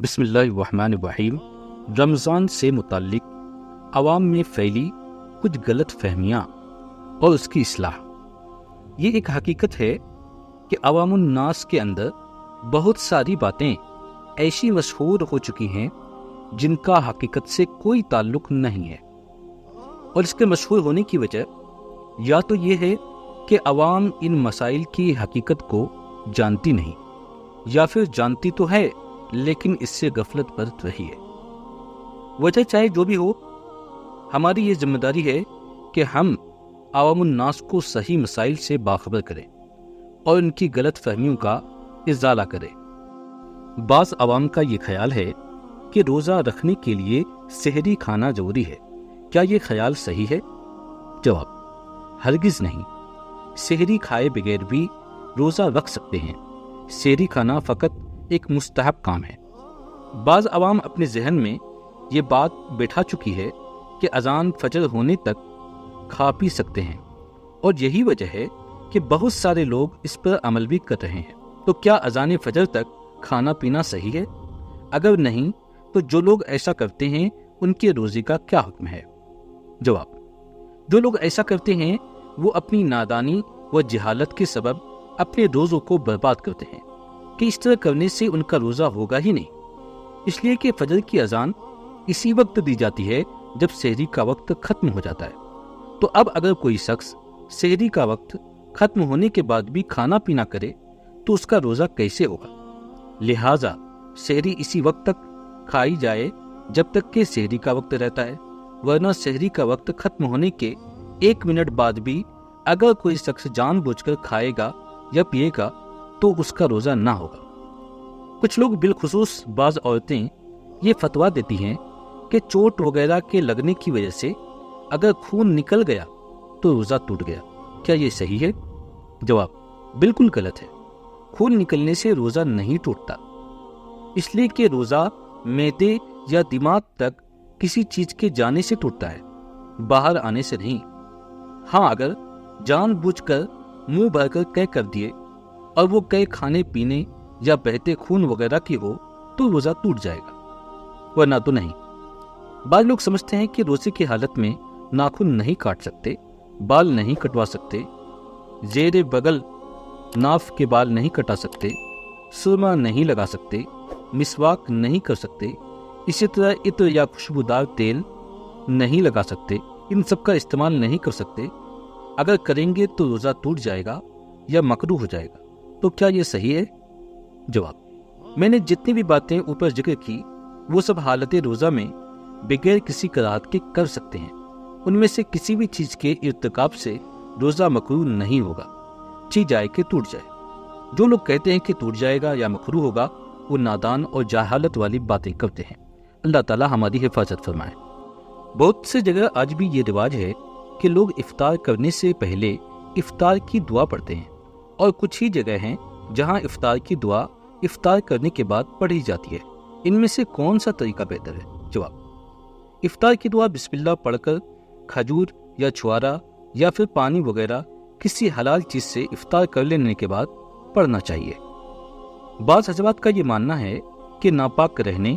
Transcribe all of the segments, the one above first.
بسم اللہ الرحمن الرحیم۔ رمضان سے متعلق عوام میں پھیلی کچھ غلط فہمیاں اور اس کی اصلاح۔ یہ ایک حقیقت ہے کہ عوام الناس کے اندر بہت ساری باتیں ایسی مشہور ہو چکی ہیں جن کا حقیقت سے کوئی تعلق نہیں ہے، اور اس کے مشہور ہونے کی وجہ یا تو یہ ہے کہ عوام ان مسائل کی حقیقت کو جانتی نہیں، یا پھر جانتی تو ہے لیکن اس سے غفلت برت رہی ہے۔ وجہ چاہے جو بھی ہو، ہماری یہ ذمہ داری ہے کہ ہم عوام الناس کو صحیح مسائل سے باخبر کریں اور ان کی غلط فہمیوں کا ازالہ کریں۔ بعض عوام کا یہ خیال ہے کہ روزہ رکھنے کے لیے سحری کھانا ضروری ہے۔ کیا یہ خیال صحیح ہے؟ جواب: ہرگز نہیں۔ سحری کھائے بغیر بھی روزہ رکھ سکتے ہیں۔ سحری کھانا فقط ایک مستحب کام ہے۔ بعض عوام اپنے ذہن میں یہ بات بٹھا چکی ہے کہ اذان فجر ہونے تک کھا پی سکتے ہیں، اور یہی وجہ ہے کہ بہت سارے لوگ اس پر عمل بھی کر رہے ہیں۔ تو کیا اذان فجر تک کھانا پینا صحیح ہے؟ اگر نہیں تو جو لوگ ایسا کرتے ہیں ان کے روزے کا کیا حکم ہے؟ جواب: جو لوگ ایسا کرتے ہیں وہ اپنی نادانی و جہالت کے سبب اپنے روزوں کو برباد کرتے ہیں، کہ اس طرح کرنے سے ان کا روزہ ہوگا ہی نہیں، اس لیے کہ فجر کی اذان اسی وقت دی جاتی ہے جب سحری کا وقت ختم ہو جاتا ہے۔ تو اب اگر کوئی شخص سحری کا وقت ختم ہونے کے بعد بھی کھانا پینا کرے تو اس کا روزہ کیسے ہوگا؟ لہٰذا سحری اسی وقت تک کھائی جائے جب تک کہ سحری کا وقت رہتا ہے، ورنہ سحری کا وقت ختم ہونے کے 1 منٹ بعد بھی اگر کوئی شخص جان بوجھ کر کھائے گا یا پیے گا تو اس کا روزہ نہ ہوگا۔ کچھ لوگ بالخصوص بعض عورتیں یہ فتویٰ دیتی ہیں کہ چوٹ وغیرہ کے لگنے کی وجہ سے اگر خون نکل گیا تو روزہ ٹوٹ گیا۔ کیا یہ صحیح ہے؟ جواب: بالکل غلط ہے۔ خون نکلنے سے روزہ نہیں ٹوٹتا، اس لیے کہ روزہ معدے یا دماغ تک کسی چیز کے جانے سے ٹوٹتا ہے، باہر آنے سے نہیں۔ ہاں، اگر جان بوجھ کر منہ بھر کر قے کر دیے اور وہ قے کھانے پینے یا بہتے خون وغیرہ کی ہو تو روزہ ٹوٹ جائے گا، ورنہ تو نہیں۔ بعض لوگ سمجھتے ہیں کہ روزے کی حالت میں ناخن نہیں کاٹ سکتے، بال نہیں کٹوا سکتے، زیر بغل ناف کے بال نہیں کٹا سکتے، سرما نہیں لگا سکتے، مسواک نہیں کر سکتے، اسی طرح عطر یا خوشبودار تیل نہیں لگا سکتے، ان سب کا استعمال نہیں کر سکتے۔ اگر کریں گے تو روزہ ٹوٹ جائے گا یا مکروہ ہو جائے گا۔ تو کیا یہ صحیح ہے؟ جواب: میں نے جتنی بھی باتیں اوپر ذکر کی وہ سب حالت روزہ میں بغیر کسی کراہت کے کر سکتے ہیں۔ ان میں سے کسی بھی چیز کے ارتکاب سے روزہ مکروہ نہیں ہوگا، چی جائے کہ ٹوٹ جائے۔ جو لوگ کہتے ہیں کہ ٹوٹ جائے گا یا مکروہ ہوگا وہ نادان اور جہالت والی باتیں کرتے ہیں۔ اللہ تعالی ہماری حفاظت فرمائے۔ بہت سے جگہ آج بھی یہ رواج ہے کہ لوگ افطار کرنے سے پہلے افطار کی دعا پڑھتے ہیں، اور کچھ ہی جگہ ہیں جہاں افطار کی دعا افطار کرنے کے بعد پڑھی جاتی ہے۔ ان میں سے کون سا طریقہ بہتر ہے؟ جواب: افطار کی دعا بسم اللہ پڑھ کر کھجور یا چھوارا یا پھر پانی وغیرہ کسی حلال چیز سے افطار کر لینے کے بعد پڑھنا چاہیے۔ بعض حضرات کا یہ ماننا ہے کہ ناپاک رہنے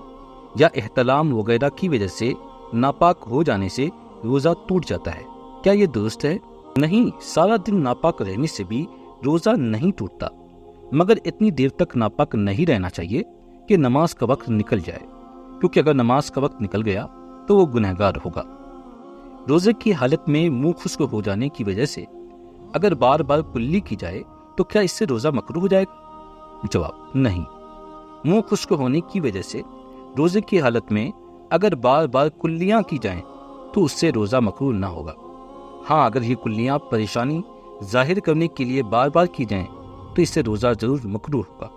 یا احتلام وغیرہ کی وجہ سے ناپاک ہو جانے سے روزہ ٹوٹ جاتا ہے۔ کیا یہ درست ہے؟ نہیں، سارا دن ناپاک رہنے سے بھی روزہ نہیں ٹوٹتا، مگر اتنی دیر تک ناپاک نہیں رہنا چاہیے کہ نماز کا وقت نکل جائے، کیونکہ اگر نماز کا وقت نکل گیا تو وہ گنہگار ہوگا۔ روزے کی حالت میں منہ خشک ہو جانے کی وجہ سے اگر بار بار کلی کی جائے تو کیا اس سے روزہ مکروہ ہو جائے گا؟ جواب: نہیں۔ منہ خشک ہونے کی وجہ سے روزے کی حالت میں اگر بار بار کلیاں کی جائیں تو اس سے روزہ مکروہ نہ ہوگا۔ ہاں، اگر یہ کلیاں پریشانی ظاہر کرنے کے لیے بار بار کی جائیں تو اس سے روزہ ضرور مکروہ ہوگا۔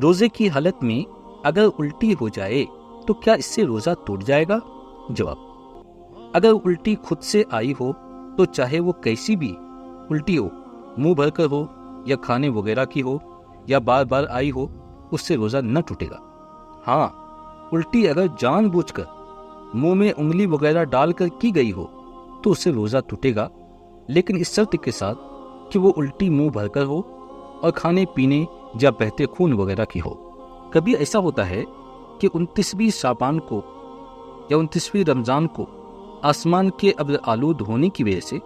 روزے کی حالت میں اگر الٹی ہو جائے تو کیا اس سے روزہ ٹوٹ جائے گا؟ جواب: اگر الٹی خود سے آئی ہو تو چاہے وہ کیسی بھی الٹی ہو، منہ بھر کر ہو یا کھانے وغیرہ کی ہو یا بار بار آئی ہو، اس سے روزہ نہ ٹوٹے گا۔ ہاں، الٹی اگر جان بوجھ کر منہ میں انگلی وغیرہ ڈال کر کی گئی ہو تو اس سے روزہ ٹوٹے گا، لیکن اس شرط کے ساتھ کہ وہ الٹی منہ بھر کر ہو اور کھانے پینے یا بہتے خون وغیرہ کی ہو۔ کبھی ایسا ہوتا ہے کہ 29ویں شعبان کو یا 29ویں رمضان کو آسمان کے ابر آلود ہونے کی وجہ سے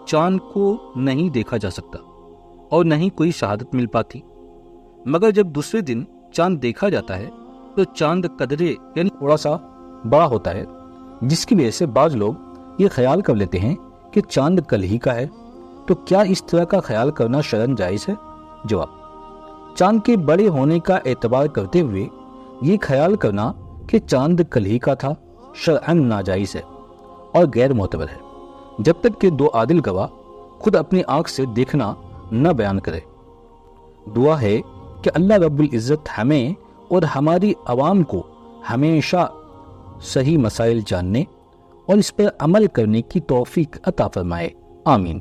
چاند کو نہیں دیکھا جا سکتا اور نہ ہی کوئی شہادت مل پاتی، مگر جب دوسرے دن چاند دیکھا جاتا ہے تو چاند قدرے یعنی تھوڑا سا بڑا ہوتا ہے، جس کی وجہ سے بعض لوگ یہ خیال کر لیتے ہیں کہ چاند کل ہی کا ہے۔ تو کیا اس طرح کا خیال کرنا شرعاً جائز ہے؟ جواب: چاند کے بڑے ہونے کا اعتبار کرتے ہوئے یہ خیال کرنا کہ چاند کل ہی کا تھا شرعاً ناجائز ہے اور غیر معتبر ہے، جب تک کہ 2 عادل گواہ خود اپنی آنکھ سے دیکھنا نہ بیان کرے۔ دعا ہے کہ اللہ رب العزت ہمیں اور ہماری عوام کو ہمیشہ صحیح مسائل جاننے اور اس پر عمل کرنے کی توفیق عطا فرمائے، آمین۔